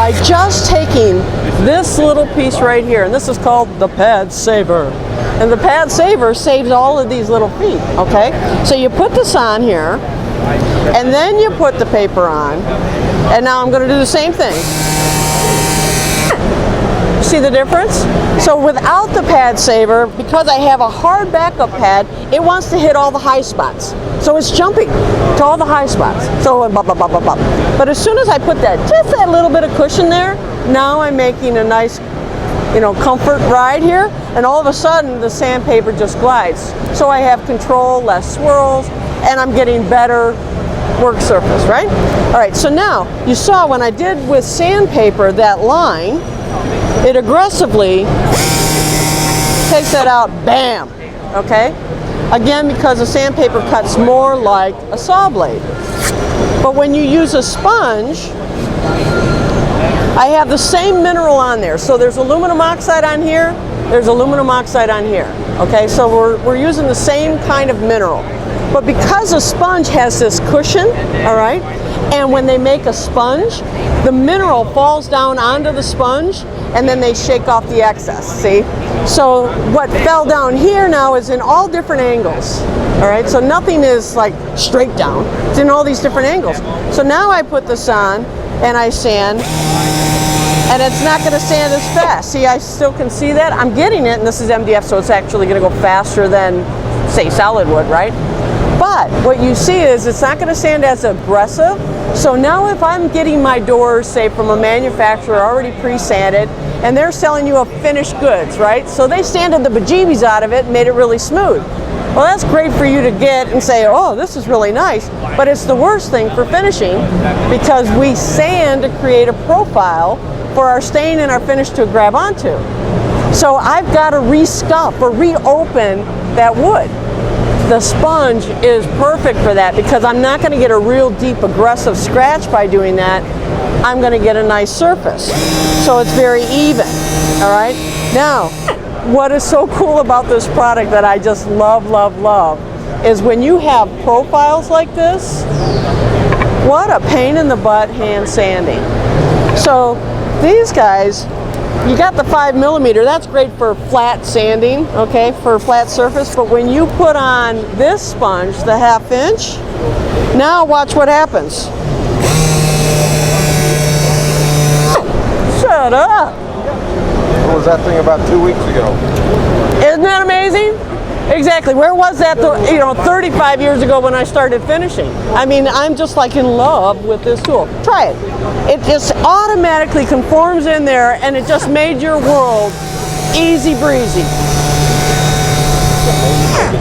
by just taking this little piece right here, and this is called the pad saver. And the pad saver saves all of these little feet, okay? So you put this on here, and then you put the paper on, and now I'm going to do the same thing. See the difference? So without the pad saver, because I have a hard backup pad, it wants to hit all the high spots. So it's jumping to all the high spots. So blah, blah, blah, blah, blah. But as soon as I put that, just that little bit of cushion there, now I'm making a nice, comfort ride here, and all of a sudden the sandpaper just glides. So I have control, less swirls, and I'm getting better work surface, right? All right, so now you saw when I did with sandpaper that line, it aggressively takes that out, bam, okay? Again, because the sandpaper cuts more like a saw blade. But when you use a sponge, I have the same mineral on there. So there's aluminum oxide on here, there's aluminum oxide on here, okay? So we're using the same kind of mineral. But because a sponge has this cushion, all right, and when they make a sponge, the mineral falls down onto the sponge, and then they shake off the excess, see? So what fell down here now is in all different angles, all right? So nothing is like straight down, it's in all these different angles. So now I put this on, and I sand, and it's not gonna sand as fast. See, I still can see that. I'm getting it, and this is MDF, so it's actually gonna go faster than, say, solid wood, right? But what you see is it's not going to sand as aggressive. So now if I'm getting my doors, say, from a manufacturer already pre-sanded, and they're selling you a finished goods, right? So they sanded the bejeebies out of it and made it really smooth. Well, that's great for you to get and say, oh, this is really nice. But it's the worst thing for finishing, because we sand to create a profile for our stain and our finish to grab onto. So I've got to re-scuff or reopen that wood. The sponge is perfect for that, because I'm not going to get a real deep aggressive scratch by doing that. I'm going to get a nice surface. So it's very even, all right? Now, what is so cool about this product that I just love, love, love, is when you have profiles like this, what a pain in the butt hand sanding. So these guys, you got the 5mm, that's great for flat sanding, okay, for flat surface, but when you put on this sponge, the 1/2 inch, now watch what happens. Shut up! What was that thing about 2 weeks ago? Isn't that amazing? Exactly. Where was that, 35 years ago when I started finishing? I mean, I'm just like in love with this tool. Try it. It just automatically conforms in there, and it just made your world easy breezy.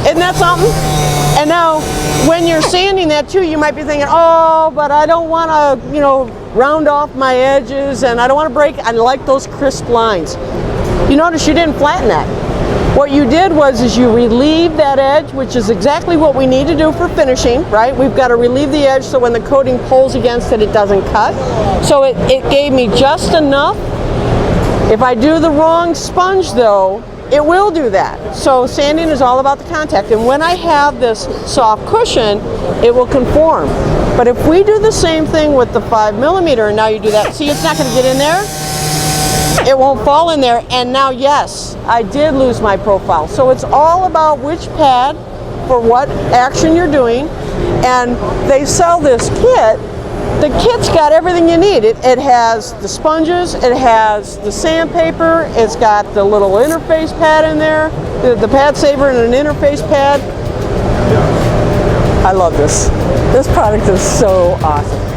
Isn't that something? And now, when you're sanding that too, you might be thinking, oh, but I don't want to, round off my edges, and I don't want to break. I like those crisp lines. You notice you didn't flatten that. What you did is you relieved that edge, which is exactly what we need to do for finishing, right? We've got to relieve the edge so when the coating pulls against it, it doesn't cut. So it gave me just enough. If I do the wrong sponge though, it will do that. So sanding is all about the contact. And when I have this soft cushion, it will conform. But if we do the same thing with the 5mm, and now you do that, see, it's not going to get in there. It won't fall in there, and now yes, I did lose my profile. So it's all about which pad for what action you're doing, and they sell this kit. The kit's got everything you need. It has the sponges, it has the sandpaper, it's got the little interface pad in there, the pad saver and an interface pad. I love this. This product is so awesome.